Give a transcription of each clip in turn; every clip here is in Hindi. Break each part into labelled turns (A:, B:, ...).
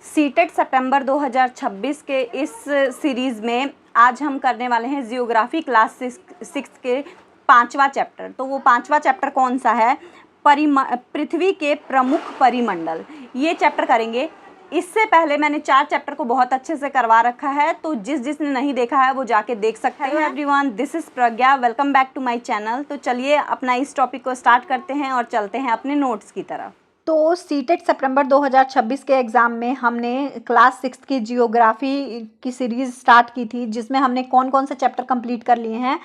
A: सीटेट सितंबर 2026 के इस सीरीज़ में आज हम करने वाले हैं जियोग्राफी क्लास 6 के 5वां चैप्टर। तो वो 5वां चैप्टर कौन सा है? पृथ्वी के प्रमुख परिमंडल, ये चैप्टर करेंगे। इससे पहले मैंने 4 चैप्टर को बहुत अच्छे से करवा रखा है, तो जिसने नहीं देखा है वो जाके देख सकते हैं। Everyone, this is Pragya, welcome back to my channel. तो चलिए अपना इस टॉपिक को स्टार्ट करते हैं और चलते हैं अपने नोट्स की तरफ। तो सीटेट सितंबर 2026 के एग्ज़ाम में हमने क्लास 6 की जियोग्राफी की सीरीज़ स्टार्ट की थी, जिसमें हमने कौन कौन से चैप्टर कंप्लीट कर लिए हैं।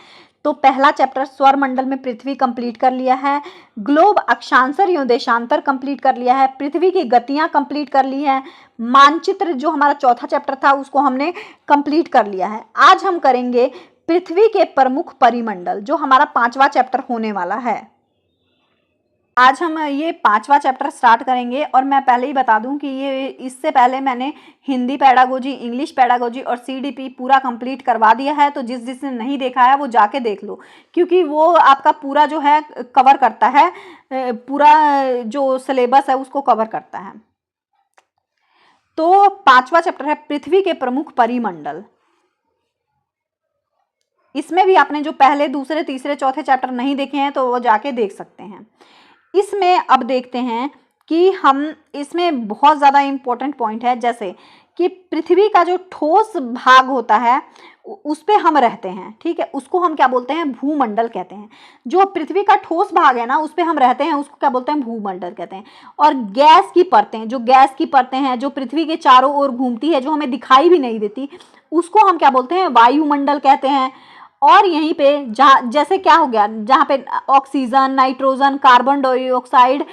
A: तो पहला चैप्टर स्वरमंडल में पृथ्वी कंप्लीट कर लिया है, ग्लोब अक्षांतर एवं देशांतर कंप्लीट कर लिया है, पृथ्वी की गतियां कंप्लीट कर ली हैं, मानचित्र जो हमारा चौथा चैप्टर था उसको हमने कंप्लीट कर लिया है। आज हम करेंगे पृथ्वी के प्रमुख परिमंडल, जो हमारा 5वां चैप्टर होने वाला है। आज हम ये 5वां चैप्टर स्टार्ट करेंगे। और मैं पहले ही बता दूं कि ये इससे पहले मैंने हिंदी पेडागोजी, इंग्लिश पेडागोजी और सीडीपी पूरा कंप्लीट करवा दिया है। तो जिसने नहीं देखा है वो जाके देख लो, क्योंकि वो आपका पूरा जो है कवर करता है, पूरा जो सिलेबस है उसको कवर करता है। तो 5वां चैप्टर है पृथ्वी के प्रमुख परिमंडल। इसमें भी आपने जो पहले, दूसरे, तीसरे, चौथे चैप्टर नहीं देखे हैं तो वो जाके देख सकते हैं। इसमें अब देखते हैं कि हम इसमें बहुत ज़्यादा इम्पोर्टेंट पॉइंट है, जैसे कि पृथ्वी का जो ठोस भाग होता है उस पे हम रहते हैं, ठीक है, उसको हम क्या बोलते हैं? भूमंडल कहते हैं। जो पृथ्वी का ठोस भाग है ना, उस पे हम रहते हैं, उसको क्या बोलते हैं? भूमंडल कहते हैं। और गैस की परतें, जो गैस की परतें हैं जो पृथ्वी के चारों ओर घूमती है, जो हमें दिखाई भी नहीं देती, उसको हम क्या बोलते हैं? वायुमंडल कहते हैं। और यहीं पे जहाँ, जैसे क्या हो गया, जहाँ पे ऑक्सीजन, नाइट्रोजन, कार्बन डाइऑक्साइड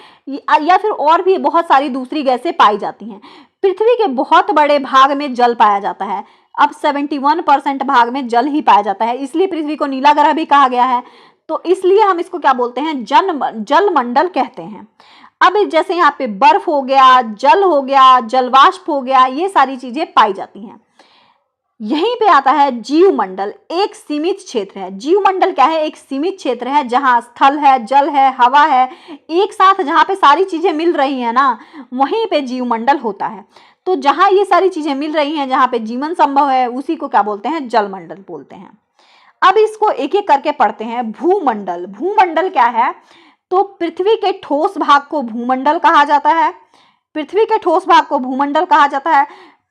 A: या फिर और भी बहुत सारी दूसरी गैसें पाई जाती हैं। पृथ्वी के बहुत बड़े भाग में जल पाया जाता है। अब 71% भाग में जल ही पाया जाता है, इसलिए पृथ्वी को नीला ग्रह भी कहा गया है। तो इसलिए हम इसको क्या बोलते हैं? जल मंडल कहते हैं। अब जैसे यहाँ पे बर्फ हो गया, जल हो गया, जलवाष्प हो गया, ये सारी चीजें पाई जाती हैं। यहीं पे आता है जीवमंडल, एक सीमित क्षेत्र है। जीवमंडल क्या है? एक सीमित क्षेत्र है जहां स्थल है, जल है, हवा है, एक साथ जहां पे सारी चीजें मिल रही हैं ना, वहीं पे जीवमंडल होता है। तो जहां ये सारी चीजें मिल रही हैं, जहां पे जीवन संभव है, उसी को क्या बोलते हैं? जलमंडल बोलते हैं। अब इसको एक एक करके पढ़ते हैं। भूमंडल, भूमंडल क्या है? तो पृथ्वी के ठोस भाग को भूमंडल कहा जाता है। पृथ्वी के ठोस भाग को भूमंडल कहा जाता है।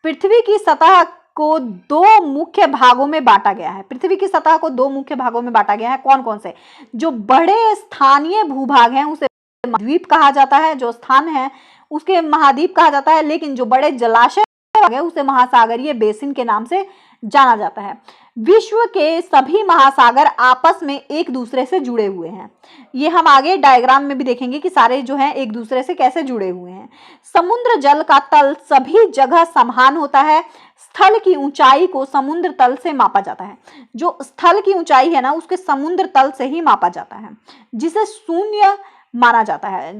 A: पृथ्वी की सतह को 2 मुख्य भागों में बांटा गया है। पृथ्वी की सतह को 2 मुख्य भागों में बांटा गया है। कौन कौन से? जो बड़े स्थानीय भूभाग हैं उसे द्वीप कहा जाता है, जो स्थान है उसके महाद्वीप कहा जाता है। लेकिन जो बड़े जलाशय है उसे महासागरीय बेसिन के नाम से जाना जाता है। विश्व के सभी महासागर आपस में एक दूसरे से जुड़े हुए हैं। ये हम आगे डायग्राम में भी देखेंगे कि सारे जो हैं एक दूसरे से कैसे जुड़े हुए हैं। समुद्र जल का तल सभी जगह समान होता है। स्थल की ऊंचाई को समुद्र तल से मापा जाता है। जो स्थल की ऊंचाई है ना, उसके समुद्र तल से ही मापा जाता है, जिसे शून्य माना जाता है।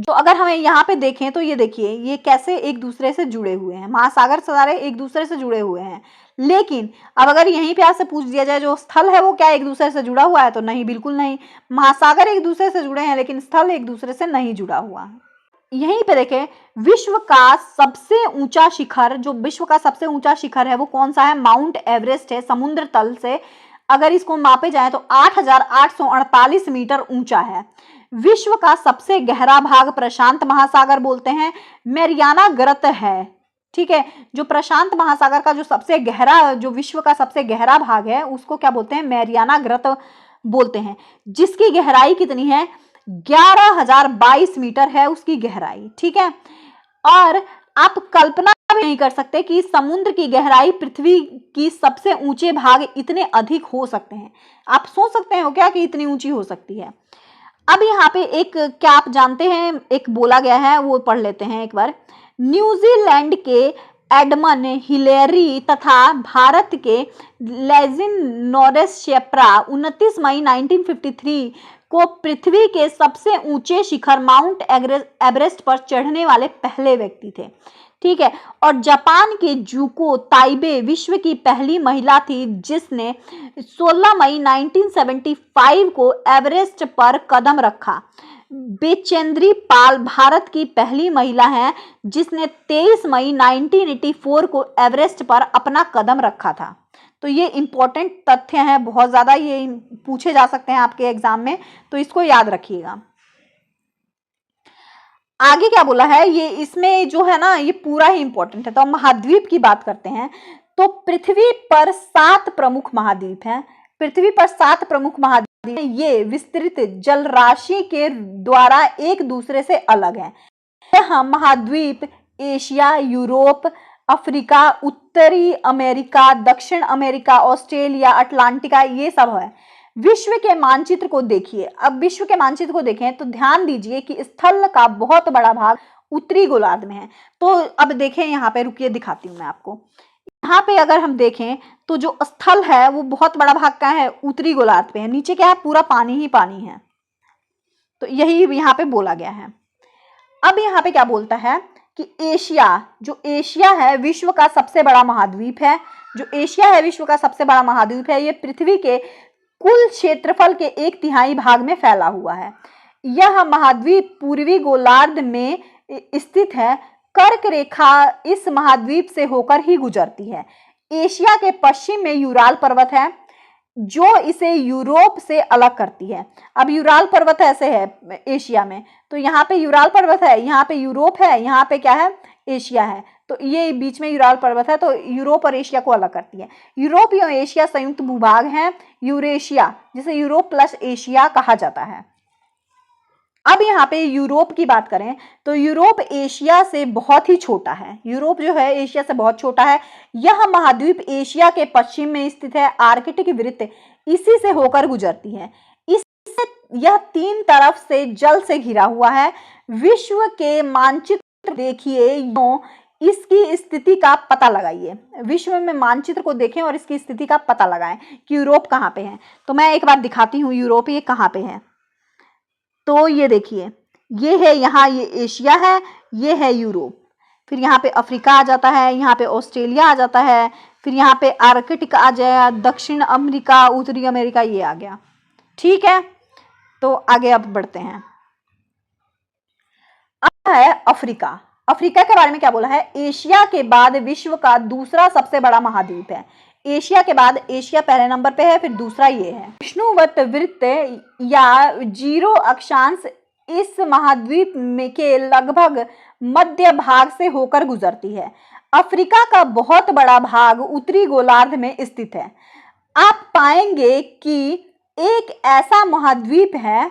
A: तो अगर हमें यहाँ पे देखें तो ये देखिए, ये कैसे एक दूसरे से जुड़े हुए हैं। महासागर सारे एक दूसरे से जुड़े हुए हैं। लेकिन अब अगर यहीं पे आपसे पूछ दिया जाए जो स्थल है वो क्या एक दूसरे से जुड़ा हुआ है? तो नहीं, बिल्कुल नहीं। महासागर एक दूसरे से जुड़े हैं, लेकिन स्थल एक दूसरे से नहीं जुड़ा हुआ है। यहीं पे देखें, विश्व का सबसे ऊंचा शिखर, जो विश्व का सबसे ऊंचा शिखर है वो कौन सा है? माउंट एवरेस्ट है। समुद्र तल से अगर इसको मापे जाए तो 8,848 मीटर ऊंचा है। विश्व का सबसे गहरा भाग प्रशांत महासागर बोलते हैं, मैरियाना गर्त है, ठीक है। जो प्रशांत महासागर का जो सबसे गहरा, जो विश्व का सबसे गहरा भाग है उसको क्या बोलते हैं? मैरियाना गर्त बोलते हैं, जिसकी गहराई कितनी है? 11,022 मीटर है उसकी गहराई, ठीक है। और आप कल्पना भी नहीं कर सकते कि समुद्र की गहराई पृथ्वी की सबसे ऊंचे भाग इतने अधिक हो सकते हैं। आप सोच सकते हो क्या कि इतनी ऊंची हो सकती है? अब यहाँ पे एक, क्या आप जानते हैं, एक बोला गया है, वो पढ़ लेते हैं एक बार। न्यूजीलैंड के एडमन हिलेरी तथा भारत के लेजिन नॉरेस शेप्रा 29 मई 1953 को पृथ्वी के सबसे ऊंचे शिखर माउंट एवरेस्ट पर चढ़ने वाले पहले व्यक्ति थे, ठीक है। और जापान के जुको ताइबे विश्व की पहली महिला थी जिसने 16 मई 1975 को एवरेस्ट पर कदम रखा। बेचेंद्री पाल भारत की पहली महिला हैं जिसने 23 मई 1984 को एवरेस्ट पर अपना कदम रखा था। तो ये इंपॉर्टेंट तथ्य हैं, बहुत ज्यादा ये पूछे जा सकते हैं आपके एग्जाम में, तो इसको याद रखिएगा। आगे क्या बोला है, ये इसमें जो है ना ये पूरा ही इंपॉर्टेंट है। तो हम महाद्वीप की बात करते हैं। तो पृथ्वी पर 7 प्रमुख महाद्वीप हैं। पृथ्वी पर 7 प्रमुख महाद्वीप हैं। ये विस्तृत जल राशि के द्वारा एक दूसरे से अलग हैं। यह महाद्वीप एशिया, यूरोप, अफ्रीका, उत्तरी अमेरिका, दक्षिण अमेरिका, ऑस्ट्रेलिया, अटलांटिका, ये सब है। विश्व के मानचित्र को देखिए। अब विश्व के मानचित्र को देखें तो ध्यान दीजिए कि स्थल का बहुत बड़ा भाग उत्तरी गोलार्ध में है। तो अब देखें, यहाँ पे रुकिए दिखाती हूँ मैं आपको। यहाँ पे अगर हम देखें तो जो स्थल है वो बहुत बड़ा भाग का है, उत्तरी गोलार्ध पे है। नीचे क्या है, पूरा पानी ही पानी है। तो यही यहाँ पे बोला गया है। अब यहाँ पे क्या बोलता है कि एशिया, जो एशिया है विश्व का सबसे बड़ा महाद्वीप है। जो एशिया है विश्व का सबसे बड़ा महाद्वीप है। ये पृथ्वी के कुल क्षेत्रफल के 1/3 भाग में फैला हुआ है। यह महाद्वीप पूर्वी गोलार्ध में स्थित है। कर्क रेखा इस महाद्वीप से होकर ही गुजरती है। एशिया के पश्चिम में यूराल पर्वत है जो इसे यूरोप से अलग करती है। अब यूराल पर्वत ऐसे है एशिया में, तो यहाँ पे यूराल पर्वत है, यहाँ पे यूरोप है, यहाँ पे क्या है, एशिया है। तो ये बीच में यूराल पर्वत है, तो यूरोप और एशिया को अलग करती है। यूरोप और एशिया संयुक्त भूभाग है यूरेशिया, जिसे यूरोप प्लस एशिया कहा जाता है। अब यहाँ पे यूरोप की बात करें तो यूरोप एशिया से बहुत ही छोटा है। यूरोप जो है एशिया से बहुत छोटा है। यह महाद्वीप एशिया के पश्चिम में स्थित है। आर्कटिक वृत्त इसी से होकर गुजरती है। इससे यह 3 तरफ से जल से घिरा हुआ है। विश्व के मानचित्र देखिए, इसकी स्थिति का पता लगाइए। विश्व में मानचित्र को देखें और इसकी स्थिति का पता लगाएं कि यूरोप कहाँ पे है। तो मैं एक बार दिखाती हूँ यूरोप ये कहाँ पे है। तो ये देखिए, ये है यहाँ, ये एशिया है, ये है यूरोप, फिर यहाँ पे अफ्रीका आ जाता है, यहाँ पे ऑस्ट्रेलिया आ जाता है, फिर यहाँ पे आर्कटिक आ जाए, दक्षिण अमेरिका, उत्तरी अमेरिका, ये आ गया। ठीक है, तो आगे अब बढ़ते हैं। अब है अफ्रीका। अफ्रीका के बारे में क्या बोला है, एशिया के बाद विश्व का दूसरा सबसे बड़ा महाद्वीप है। एशिया के बाद एशिया पहले नंबर पे है, फिर दूसरा ये है। विष्णुवत वृत्त या 0 अक्षांश इस महाद्वीप में के लगभग मध्य भाग से होकर गुजरती है। अफ्रीका का बहुत बड़ा भाग उत्तरी गोलार्ध में स्थित है। आप पाएंगे कि एक ऐसा महाद्वीप है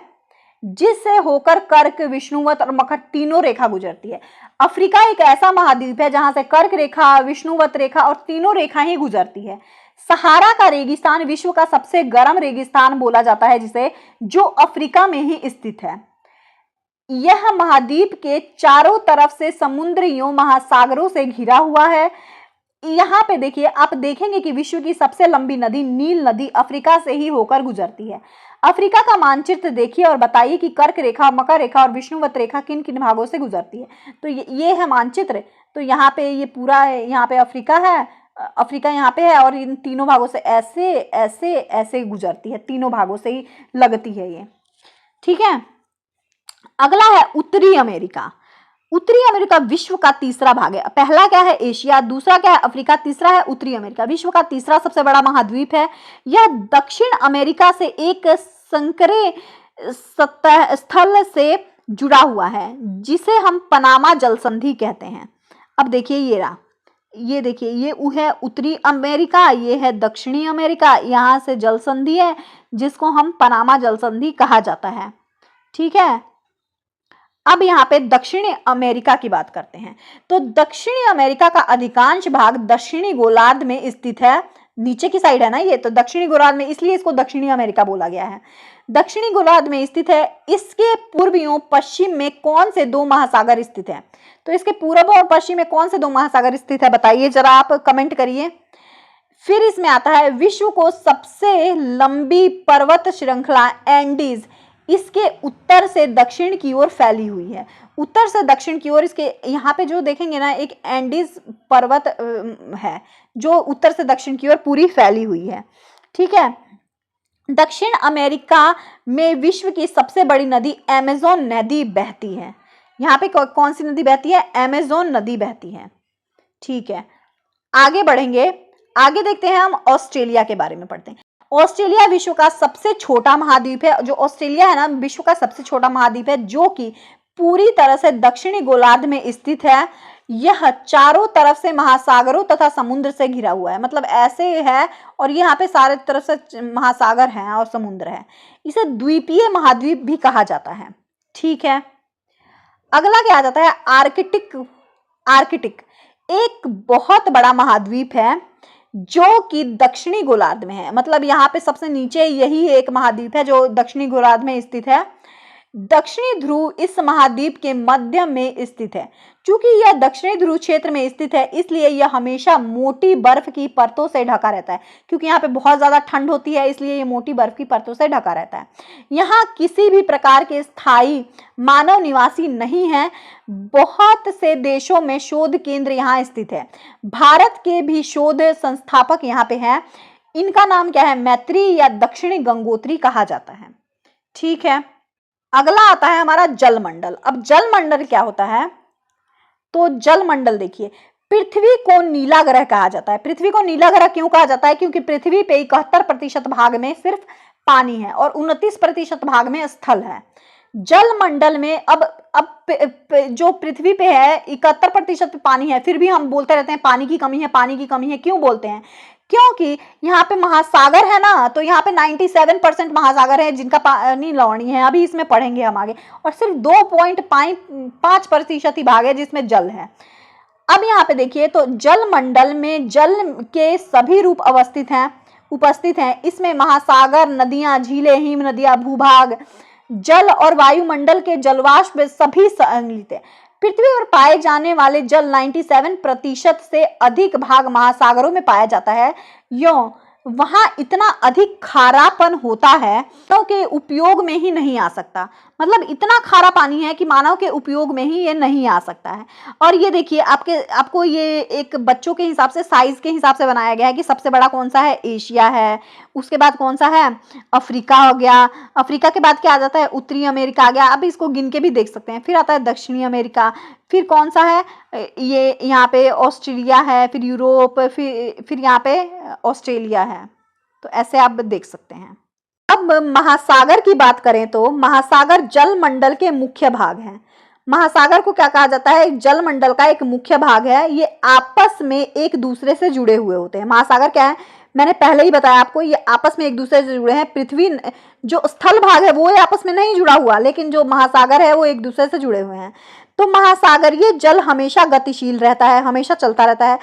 A: जिससे होकर कर्क, विष्णुवत और मकर तीनों रेखा गुजरती है। अफ्रीका एक ऐसा महाद्वीप है जहां से कर्क रेखा, विष्णुवत रेखा और तीनों रेखा ही गुजरती है। सहारा का रेगिस्तान विश्व का सबसे गर्म रेगिस्तान बोला जाता है जिसे, जो अफ्रीका में ही स्थित है। यह महाद्वीप के चारों तरफ से समुद्रियों महासागरों से घिरा हुआ है। यहाँ पे देखिए, आप देखेंगे कि विश्व की सबसे लंबी नदी नील नदी अफ्रीका से ही होकर गुजरती है। अफ्रीका का मानचित्र देखिए और बताइए कि कर्क रेखा, मकर रेखा और विष्णुवत रेखा किन किन भागों से गुजरती है। तो ये है मानचित्र। तो यहाँ पे ये पूरा है, यहाँ पे अफ्रीका है, अफ्रीका यहाँ पे है और इन तीनों भागों से ऐसे ऐसे ऐसे गुजरती है, तीनों भागों से ही लगती है ये। ठीक है, अगला है उत्तरी अमेरिका। उत्तरी अमेरिका विश्व का तीसरा भाग है। पहला क्या है, एशिया, दूसरा क्या है, अफ्रीका, तीसरा है उत्तरी अमेरिका। विश्व का तीसरा सबसे बड़ा महाद्वीप है। यह दक्षिण अमेरिका से एक संकरे स्थल से जुड़ा हुआ है जिसे हम पनामा जलसंधि कहते हैं। अब देखिए ये रहा, ये देखिए, ये है उत्तरी अमेरिका, ये है दक्षिणी अमेरिका, यहाँ से जलसंधि है जिसको हम पनामा जलसंधि कहा जाता है। ठीक है, अब यहाँ पे दक्षिणी अमेरिका की बात करते हैं। तो दक्षिणी अमेरिका का अधिकांश भाग दक्षिणी गोलार्ध में स्थित है। नीचे की साइड है ना ये, तो दक्षिणी गोलार्ध में, इसलिए इसको दक्षिणी अमेरिका बोला गया है। दक्षिणी गोलार्ध में स्थित है। इसके पूर्व पश्चिम में कौन से 2 महासागर स्थित है? तो इसके पूर्व और पश्चिम में कौन से 2 महासागर स्थित है, बताइए जरा, आप कमेंट करिए। फिर इसमें आता है विश्व को सबसे लंबी पर्वत श्रृंखला एंडीज, इसके उत्तर से दक्षिण की ओर फैली हुई है। उत्तर से दक्षिण की ओर इसके यहाँ पे जो देखेंगे ना, एक एंडीज पर्वत है जो उत्तर से दक्षिण की ओर पूरी फैली हुई है। ठीक है, दक्षिण अमेरिका में विश्व की सबसे बड़ी नदी अमेज़न नदी बहती है। यहाँ पे कौन सी नदी बहती है? अमेज़न नदी बहती है। ठीक है, आगे बढ़ेंगे। आगे देखते हैं हम ऑस्ट्रेलिया के बारे में पढ़ते हैं। ऑस्ट्रेलिया विश्व का सबसे छोटा महाद्वीप है। जो ऑस्ट्रेलिया है ना, विश्व का सबसे छोटा महाद्वीप है, जो कि पूरी तरह से दक्षिणी गोलार्ध में स्थित है। यह चारों तरफ से महासागरों तथा समुद्र से घिरा हुआ है, मतलब ऐसे है, और यहाँ पे सारे तरफ से महासागर हैं और समुद्र है। इसे द्वीपीय महाद्वीप भी कहा जाता है। ठीक है, अगला क्या आ जाता है? आर्कटिक। आर्कटिक एक बहुत बड़ा महाद्वीप है जो कि दक्षिणी गोलार्ध में है, मतलब यहाँ पे सबसे नीचे यही एक महाद्वीप है जो दक्षिणी गोलार्ध में स्थित है। दक्षिणी ध्रुव इस महाद्वीप के मध्य में स्थित है। चूंकि यह दक्षिणी ध्रुव क्षेत्र में स्थित है, इसलिए यह हमेशा मोटी बर्फ की परतों से ढका रहता है। क्योंकि यहाँ पे बहुत ज्यादा ठंड होती है, इसलिए यह मोटी बर्फ की परतों से ढका रहता है। यहाँ किसी भी प्रकार के स्थायी मानव निवासी नहीं है। बहुत से देशों में शोध केंद्र यहाँ स्थित है। भारत के भी शोध संस्थापक यहाँ पे हैं। इनका नाम क्या है? मैत्री या दक्षिणी गंगोत्री कहा जाता है। ठीक है, अगला आता है हमारा जलमंडल। अब जलमंडल क्या होता है? तो जलमंडल देखिए, पृथ्वी को नीला ग्रह कहा जाता है। पृथ्वी को नीला ग्रह क्यों कहा जाता है? क्योंकि पृथ्वी पे 71% भाग में सिर्फ पानी है और 29% भाग में स्थल है। जलमंडल में अब जो पृथ्वी पे है 71% पानी है, फिर भी हम बोलते रहते हैं पानी की कमी है, पानी की कमी है। क्यों बोलते हैं? क्योंकि यहाँ पे महासागर है ना, तो यहाँ पे 97% महासागर है जिनका पानी लवणीय है। अभी इसमें पढ़ेंगे हम आगे। और सिर्फ 2.5% ही भाग है जिसमें जल है। अब यहाँ पे देखिए, तो जलमंडल में जल के सभी रूप उपस्थित हैं। इसमें महासागर, नदियां, झीलें, हिम नदियां, भूभाग, जल और वायुमंडल के जलवाष्प सभी सम्मिलित है। पृथ्वी पर पाए जाने वाले जल 97% से अधिक भाग महासागरों में पाया जाता है। यों वहां इतना अधिक खारापन होता है तो के उपयोग में ही नहीं आ सकता। मतलब इतना खारा पानी है कि मानव के उपयोग में ही ये नहीं आ सकता है। और ये देखिए, आपको ये एक बच्चों के हिसाब से, साइज के हिसाब से बनाया गया है कि सबसे बड़ा कौन सा है? एशिया है। उसके बाद कौन सा है? अफ्रीका हो गया। अफ्रीका के बाद क्या आ जाता है? उत्तरी अमेरिका आ गया। अब इसको गिन के भी देख सकते हैं। फिर आता है दक्षिणी अमेरिका। फिर कौन सा है? ये यहाँ पे ऑस्ट्रेलिया है, फिर यूरोप, फिर यहाँ पे ऑस्ट्रेलिया है। तो ऐसे आप देख सकते हैं। अब महासागर की बात करें तो महासागर जलमंडल के मुख्य भाग हैं। महासागर को क्या कहा जाता है? जलमंडल का एक मुख्य भाग है। ये आपस में एक दूसरे से जुड़े हुए होते हैं। महासागर क्या है? मैंने पहले ही बताया आपको, ये आपस में एक दूसरे से जुड़े हैं। पृथ्वी जो स्थल भाग है वो आपस में नहीं जुड़ा हुआ, लेकिन जो महासागर है वो एक दूसरे से जुड़े हुए हैं। तो महासागरीय जल हमेशा गतिशील रहता है, हमेशा चलता रहता है।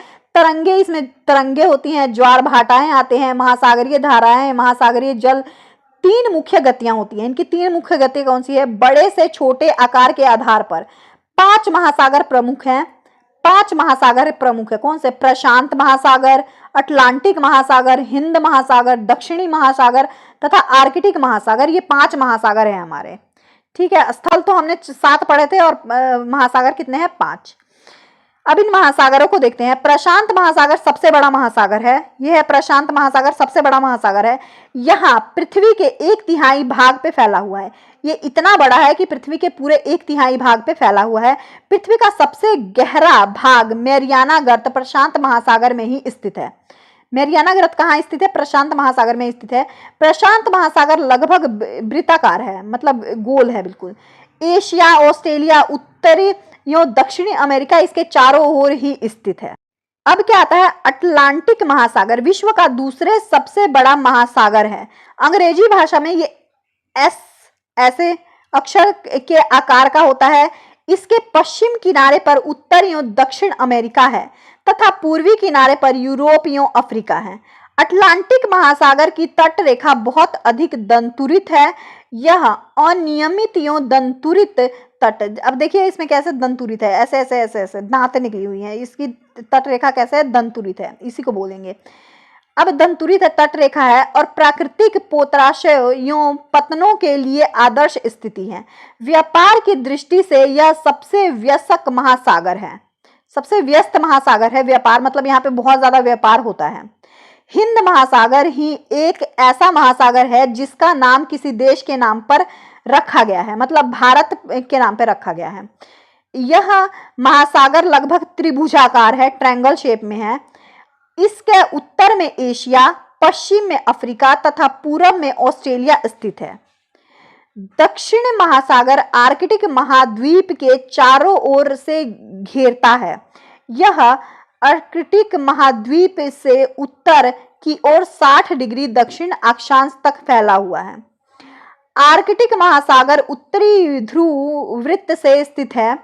A: इसमें तरंगे होती हैं, ज्वार भाटाएं आते हैं, महासागरीय धाराएं, महासागरीय जल। 3 मुख्य गतियां होती हैं। इनकी 3 मुख्य गति कौन सी है? बड़े से छोटे आकार के आधार पर 5 महासागर प्रमुख हैं। 5 महासागर प्रमुख है। कौन से? प्रशांत महासागर, अटलांटिक महासागर, हिंद महासागर, दक्षिणी महासागर तथा आर्कटिक महासागर। ये 5 महासागर है हमारे। ठीक है, स्थल तो हमने 7 पढ़े थे और महासागर कितने हैं? 5। अब इन महासागरों को देखते हैं। प्रशांत महासागर सबसे बड़ा महासागर है। यह है प्रशांत महासागर, सबसे बड़ा महासागर है। यहाँ पृथ्वी के 1/3 भाग पे फैला हुआ है। ये इतना बड़ा है कि पृथ्वी के पूरे 1/3 भाग पे फैला हुआ है। पृथ्वी का सबसे गहरा भाग मैरियाना गर्त प्रशांत महासागर में ही स्थित है। मैरियाना गर्त कहाँ स्थित है? प्रशांत महासागर में स्थित है। प्रशांत महासागर लगभग वृत्ताकार है, मतलब गोल है बिल्कुल। एशिया, ऑस्ट्रेलिया, उत्तरी दक्षिणी अमेरिका इसके चारों ओर ही स्थित है। अब क्या आता है? अटलांटिक महासागर विश्व का दूसरे सबसे बड़ा महासागर है। अंग्रेजी भाषा में ये एस ऐसे अक्षर के आकार का होता है। इसके पश्चिम किनारे पर उत्तर दक्षिण अमेरिका है तथा पूर्वी किनारे पर यूरोप अफ्रीका है। अटलांटिक महासागर की तट रेखा बहुत अधिक दंतुरित है। यह अनियमित दंतुरित तट, अब देखिए इसमें कैसे दंतुरित है, ऐसे ऐसे ऐसे ऐसे दांतें निकली हुई हैं। इसकी तट रेखा कैसे है? दंतुरित है, इसी को बोलेंगे। अब दंतुरित तट रेखा है और प्राकृतिक पोतराशयों पतनों के लिए आदर्श स्थिति है। व्यापार की दृष्टि से यह सबसे व्यस्क महासागर है, सबसे व्यस्त महासागर है। व्यापार मतलब यहाँ पे बहुत ज्यादा व्यापार होता है। हिंद महासागर ही एक ऐसा महासागर है जिसका नाम किसी देश के नाम पर रखा गया है, मतलब भारत के नाम पर रखा गया है। यह महासागर लगभग त्रिभुजाकार है, ट्रायंगल शेप में है। इसके उत्तर में एशिया, पश्चिम में अफ्रीका तथा पूर्व में ऑस्ट्रेलिया स्थित है। दक्षिण महासागर आर्कटिक महाद्वीप के चारों ओर से घेरता है। यह आर्कटिक महाद्वीप से उत्तर की ओर 60 डिग्री दक्षिण अक्षांश तक फैला हुआ है। आर्कटिक महासागर उत्तरी ध्रुव वृत्त से स्थित है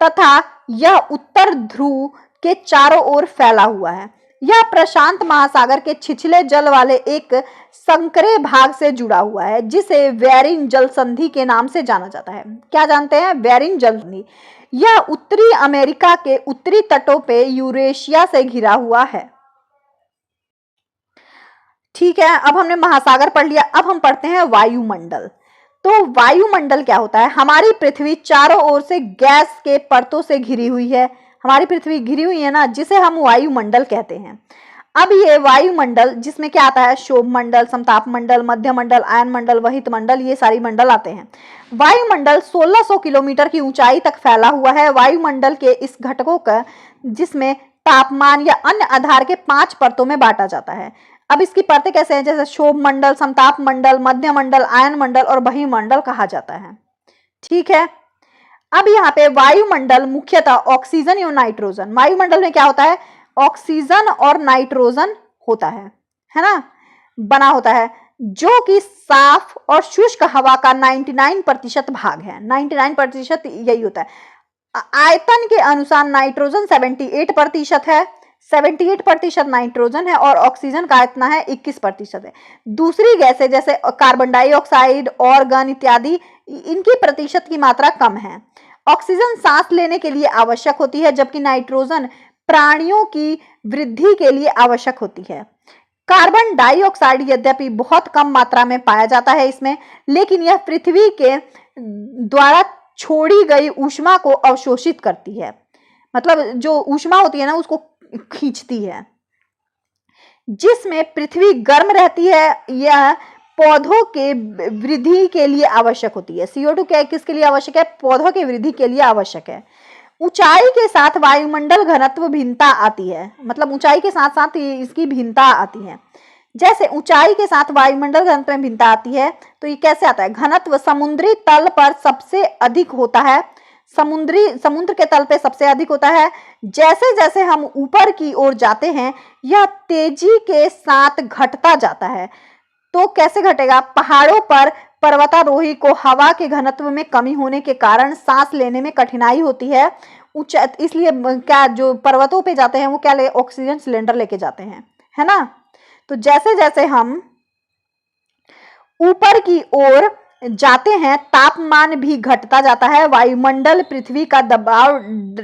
A: तथा यह उत्तर ध्रुव के चारों ओर फैला हुआ है। यह प्रशांत महासागर के छिछले जल वाले एक संकरे भाग से जुड़ा हुआ है जिसे बेरिंग जल संधि के नाम से जाना जाता है। क्या जानते हैं? बेरिंग जल संधि। यह उत्तरी अमेरिका के उत्तरी तटों पे यूरेशिया से घिरा हुआ है। ठीक है, अब हमने महासागर पढ़ लिया। अब हम पढ़ते हैं वायुमंडल। तो वायुमंडल क्या होता है? हमारी पृथ्वी चारों ओर से गैस के परतों से घिरी हुई है। हमारी पृथ्वी घिरी हुई है ना, जिसे हम वायुमंडल कहते हैं। अब ये वायुमंडल जिसमें क्या आता है? शोभ मंडल, समताप मंडल, मध्य मंडल, आयन मंडल, वहित मंडल, ये सारी मंडल आते हैं। वायुमंडल 1600 किलोमीटर की ऊंचाई तक फैला हुआ है। वायुमंडल के इस घटकों का जिसमें तापमान या अन्य आधार के 5 परतों में बांटा जाता है। अब इसकी परतें कैसे हैं? जैसे शोभ मंडल, समताप मंडल, मध्य मंडल, आयन मंडल और बहिर्मंडल कहा जाता है। ठीक है, अब यहाँ पे वायुमंडल मुख्यतः ऑक्सीजन या नाइट्रोजन, वायुमंडल में क्या होता है? ऑक्सीजन और नाइट्रोजन होता है ना, बना होता है, जो कि साफ और शुष्क हवा का 99% भाग है। 99% यही होता है। आयतन के अनुसार नाइट्रोजन 78% है, 78% नाइट्रोजन है और ऑक्सीजन का इतना है 21% है। दूसरी गैसें जैसे कार्बन डाइऑक्साइड, ऑर्गन इत्यादि, इनकी प्रतिशत की मात्रा कम है। ऑक्सीजन सांस लेने के लिए आवश्यक होती है, जबकि नाइट्रोजन प्राणियों की वृद्धि के लिए आवश्यक होती है। कार्बन डाइऑक्साइड यद्यपि बहुत कम मात्रा में पाया जाता है इसमें, लेकिन यह पृथ्वी के द्वारा छोड़ी गई ऊष्मा को अवशोषित करती है, मतलब जो ऊष्मा होती है ना उसको खींचती है, जिसमें पृथ्वी गर्म रहती है। यह पौधों के वृद्धि के लिए आवश्यक होती है। CO2 क्या किसके लिए आवश्यक है? पौधों की वृद्धि के लिए आवश्यक है। ऊंचाई के साथ वायुमंडल घनत्व भिन्नता आती है, मतलब ऊंचाई के साथ साथ इसकी भिन्नता आती है। जैसे ऊंचाई के साथ वायुमंडल घनत्व में भिन्नता आती है, तो ये कैसे आता है? घनत्व समुद्री तल पर सबसे अधिक होता है, समुद्र के तल पे सबसे अधिक होता है। जैसे जैसे हम ऊपर की ओर जाते हैं यह तेजी के साथ घटता जाता है। तो कैसे घटेगा? पहाड़ों पर पर्वतारोही को हवा के घनत्व में कमी होने के कारण सांस लेने में कठिनाई होती है। इसलिए क्या जो पर्वतों पे जाते हैं वो क्या ले? ऑक्सीजन सिलेंडर लेके जाते हैं, है ना। तो जैसे जैसे हम ऊपर की ओर जाते हैं तापमान भी घटता जाता है। वायुमंडल पृथ्वी का दबाव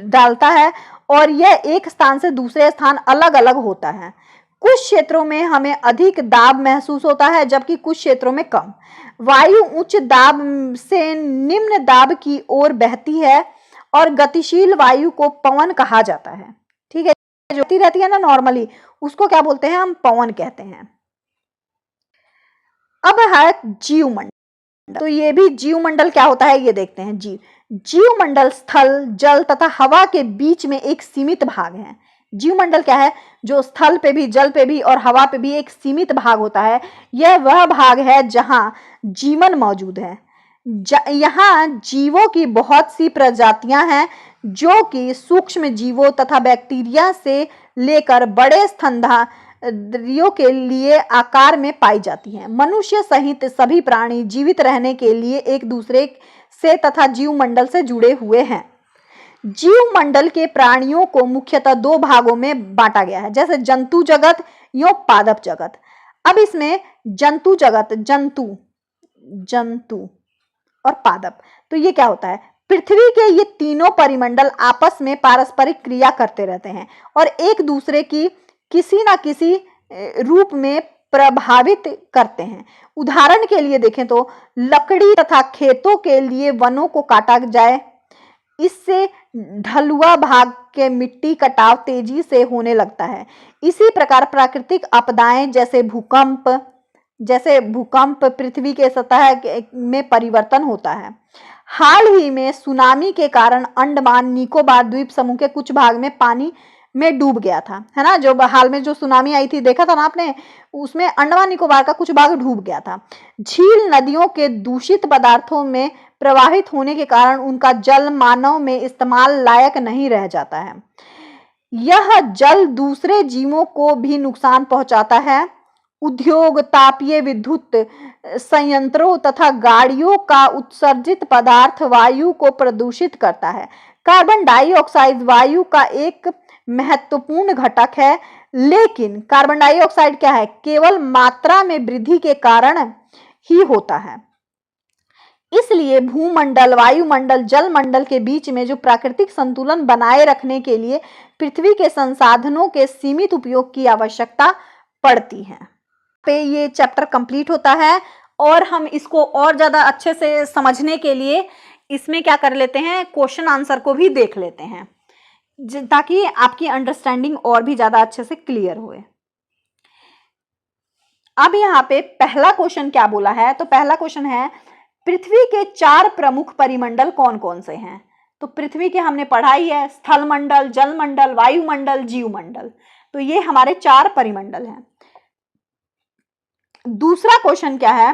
A: डालता है और यह एक स्थान से दूसरे स्थान अलग अलग होता है। कुछ क्षेत्रों में हमें अधिक दाब महसूस होता है, जबकि कुछ क्षेत्रों में कम। वायु उच्च दाब से निम्न दाब की ओर बहती है और गतिशील वायु को पवन कहा जाता है। ठीक है, जो गति रहती है ना नॉर्मली, उसको क्या बोलते हैं? हम पवन कहते हैं। अब है जीवमंडल। तो ये भी जीवमंडल क्या होता है ये देखते हैं। जीवमंडल स्थल, जल तथा हवा के बीच में एक सीमित भाग है। जीवमंडल क्या है? जो स्थल पे भी, जल पे भी और हवा पे भी एक सीमित भाग होता है। यह वह भाग है जहां जीवन मौजूद है। यहाँ जीवों की बहुत सी प्रजातियां हैं, जो कि सूक्ष्म जीवों तथा बैक्टीरिया से लेकर बड़े स्तनधारियों के लिए आकार में पाई जाती हैं। मनुष्य सहित सभी प्राणी जीवित रहने के लिए एक दूसरे से तथा जीवमंडल से जुड़े हुए हैं। जीवमंडल के प्राणियों को मुख्यतः 2 भागों में बांटा गया है, जैसे जंतु जगत या पादप जगत। अब इसमें जंतु जगत, जंतु और पादप, तो ये क्या होता है? पृथ्वी के ये तीनों परिमंडल आपस में पारस्परिक क्रिया करते रहते हैं और एक दूसरे की किसी ना किसी रूप में प्रभावित करते हैं। उदाहरण के लिए देखें तो लकड़ी तथा खेतों के लिए वनों को काटा जाए, इससे ढलुआ भाग के मिट्टी कटाव तेजी से होने लगता है। इसी प्रकार प्राकृतिक आपदाएं जैसे भूकंप पृथ्वी के सतह में परिवर्तन होता है। हाल ही में सुनामी के कारण अंडमान निकोबार द्वीप समूह के कुछ भाग में पानी में डूब गया था, है ना। जो हाल में जो सुनामी आई थी, देखा था ना आपने, उसमें अंडमान निकोबार का कुछ भाग डूब गया था। झील नदियों के दूषित पदार्थों में प्रवाहित होने के कारण उनका जल मानव में इस्तेमाल लायक नहीं रह जाता है। यह जल दूसरे जीवों को भी नुकसान पहुंचाता है। उद्योग, तापीय विद्युत संयंत्रों तथा गाड़ियों का उत्सर्जित पदार्थ वायु को प्रदूषित करता है। कार्बन डाइऑक्साइड वायु का एक महत्वपूर्ण घटक है, लेकिन कार्बन डाइऑक्साइड क्या है, केवल मात्रा में वृद्धि के कारण ही होता है। इसलिए भूमंडल, वायुमंडल, जलमंडल के बीच में जो प्राकृतिक संतुलन बनाए रखने के लिए पृथ्वी के संसाधनों के सीमित उपयोग की आवश्यकता पड़ती है। पे ये चैप्टर कंप्लीट होता है और हम इसको और ज्यादा अच्छे से समझने के लिए इसमें क्या कर लेते हैं, क्वेश्चन आंसर को भी देख लेते हैं, ताकि आपकी अंडरस्टैंडिंग और भी ज्यादा अच्छे से क्लियर होए। अब यहाँ पे पहला क्वेश्चन क्या बोला है, तो पहला क्वेश्चन है पृथ्वी के 4 प्रमुख परिमंडल कौन कौन से हैं। तो पृथ्वी के हमने पढ़ाई है, स्थल मंडल, जल मंडल, वायुमंडल, जीवमंडल। तो ये हमारे 4 परिमंडल हैं। दूसरा क्वेश्चन क्या है,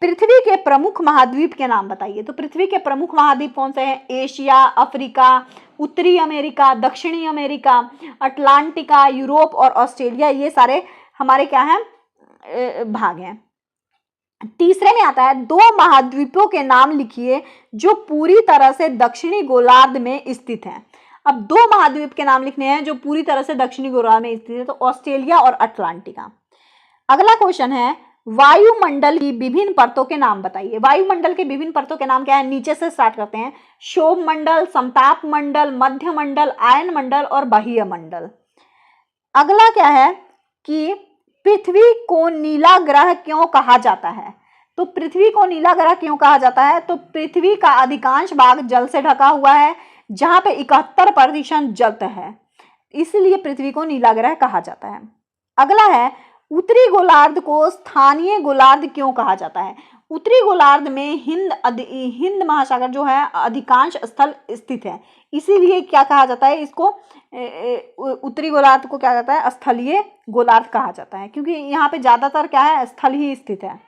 A: पृथ्वी के प्रमुख महाद्वीप के नाम बताइए। तो पृथ्वी के प्रमुख महाद्वीप कौन से हैं? एशिया, अफ्रीका, उत्तरी अमेरिका, दक्षिणी अमेरिका, अटलांटिका, यूरोप और ऑस्ट्रेलिया। ये सारे हमारे क्या हैं, भाग हैं। तीसरे में आता है 2 महाद्वीपों के नाम लिखिए जो पूरी तरह से दक्षिणी गोलार्ध में स्थित हैं। अब 2 महाद्वीप के नाम लिखने हैं जो पूरी तरह से दक्षिणी गोलार्ध में स्थित है, तो ऑस्ट्रेलिया और अटलांटिका। अगला क्वेश्चन है वायुमंडल की विभिन्न परतों के नाम बताइए। वायुमंडल के विभिन्न परतों के नाम क्या है, नीचे से स्टार्ट करते हैं। क्षोभ मंडल, समताप मंडल, मध्य मंडल, आयन मंडल और बाह्य मंडल। अगला क्या है कि पृथ्वी को नीला ग्रह क्यों कहा जाता है। तो पृथ्वी को नीला ग्रह क्यों कहा जाता है, तो पृथ्वी का अधिकांश भाग जल से ढका हुआ है, जहां पे 71% जल है, इसलिए पृथ्वी को नीला ग्रह कहा जाता है। अगला है उत्तरी गोलार्ध को स्थानीय गोलार्ध क्यों कहा जाता है। उत्तरी गोलार्ध में हिंद महासागर जो है अधिकांश स्थल स्थित है, इसीलिए क्या कहा जाता है इसको, उत्तरी गोलार्ध को क्या कहता है, स्थलीय गोलार्ध कहा जाता है, क्योंकि यहाँ पे ज्यादातर क्या है, स्थल ही स्थित है।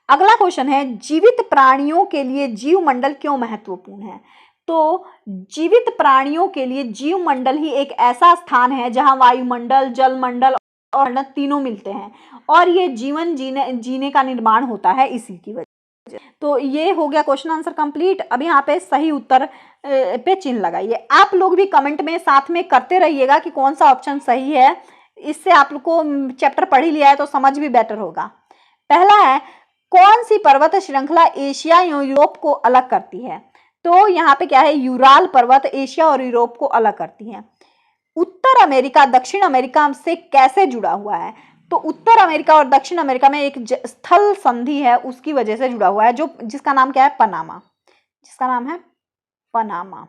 A: अगला क्वेश्चन है जीवित प्राणियों के लिए जीवमंडल क्यों महत्वपूर्ण है। तो जीवित प्राणियों के लिए जीवमंडल ही एक ऐसा स्थान है जहां वायुमंडल, जलमंडल और तीनों मिलते हैं और ये जीवन जीने का निर्माण होता है इसी की वजह। तो ये हो गया क्वेश्चन आंसर कंप्लीट। अब यहाँ पे सही उत्तर पे चिन्ह लगाइए। आप लोग भी कमेंट में साथ में करते रहिएगा कि कौन सा ऑप्शन सही है, इससे आप लोग को चैप्टर पढ़ ही लिया है तो समझ भी बेटर होगा। पहला है कौन सी पर्वत श्रृंखला एशिया या यूरोप को अलग करती है। तो यहाँ पे क्या है, यूराल पर्वत एशिया और यूरोप को अलग करती है। उत्तर अमेरिका दक्षिण अमेरिका से कैसे जुड़ा हुआ है। तो उत्तर अमेरिका और दक्षिण अमेरिका में एक स्थल संधि है, उसकी वजह से जुड़ा हुआ है, जो जिसका नाम क्या है, पनामा, जिसका नाम है पनामा।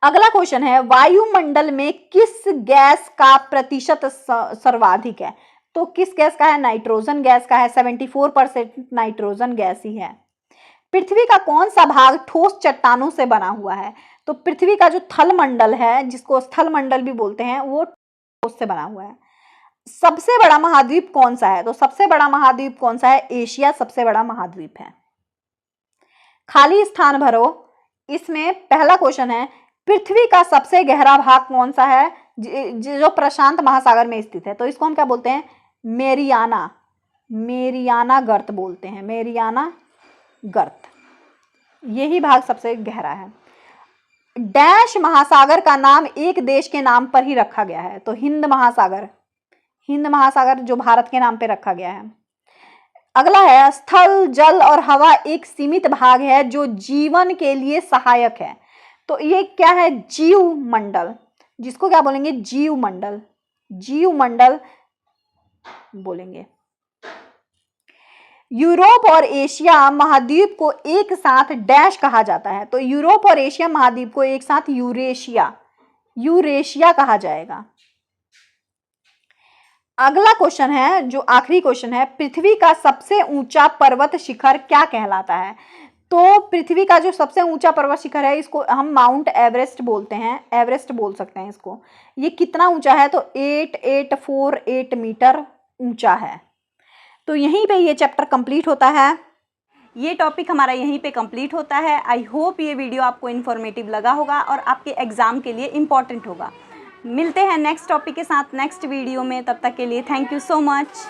A: अगला क्वेश्चन है वायुमंडल में किस गैस का प्रतिशत सर्वाधिक है। तो किस गैस का है, नाइट्रोजन गैस का है, 74% नाइट्रोजन गैस ही है। पृथ्वी का कौन सा भाग ठोस चट्टानों से बना हुआ है। तो पृथ्वी का जो थल मंडल है, जिसको स्थल मंडल भी बोलते हैं, वो ठोस से बना हुआ है। सबसे बड़ा महाद्वीप कौन सा है। तो सबसे बड़ा महाद्वीप कौन सा है, एशिया सबसे बड़ा महाद्वीप है। खाली स्थान भरो। इसमें पहला क्वेश्चन है पृथ्वी का सबसे गहरा भाग कौन सा है, जो प्रशांत महासागर में स्थित है। तो इसको हम क्या बोलते हैं, मेरियाना गर्त बोलते हैं, मेरियाना गर्त। यही भाग सबसे गहरा है। डैश महासागर का नाम एक देश के नाम पर ही रखा गया है। तो हिंद महासागर जो भारत के नाम पे रखा गया है। अगला है स्थल, जल और हवा एक सीमित भाग है जो जीवन के लिए सहायक है। तो ये क्या है, जीव मंडल, जिसको क्या बोलेंगे, जीव मंडल बोलेंगे। यूरोप और एशिया महाद्वीप को एक साथ डैश कहा जाता है। तो यूरोप और एशिया महाद्वीप को एक साथ यूरेशिया कहा जाएगा। अगला क्वेश्चन है, जो आखिरी क्वेश्चन है, पृथ्वी का सबसे ऊंचा पर्वत शिखर क्या कहलाता है? तो पृथ्वी का जो सबसे ऊंचा पर्वत शिखर है, इसको हम माउंट एवरेस्ट बोलते हैं, एवरेस्ट बोल सकते हैं इसको। ये कितना ऊंचा है? तो 8848 मीटर ऊंचा है। तो यहीं पे ये चैप्टर कंप्लीट होता है, ये टॉपिक हमारा यहीं पे कंप्लीट होता है। आई होप ये वीडियो आपको इन्फॉर्मेटिव लगा होगा और आपके एग्जाम के लिए इम्पॉर्टेंट होगा। मिलते हैं नेक्स्ट टॉपिक के साथ नेक्स्ट वीडियो में, तब तक के लिए थैंक यू सो मच।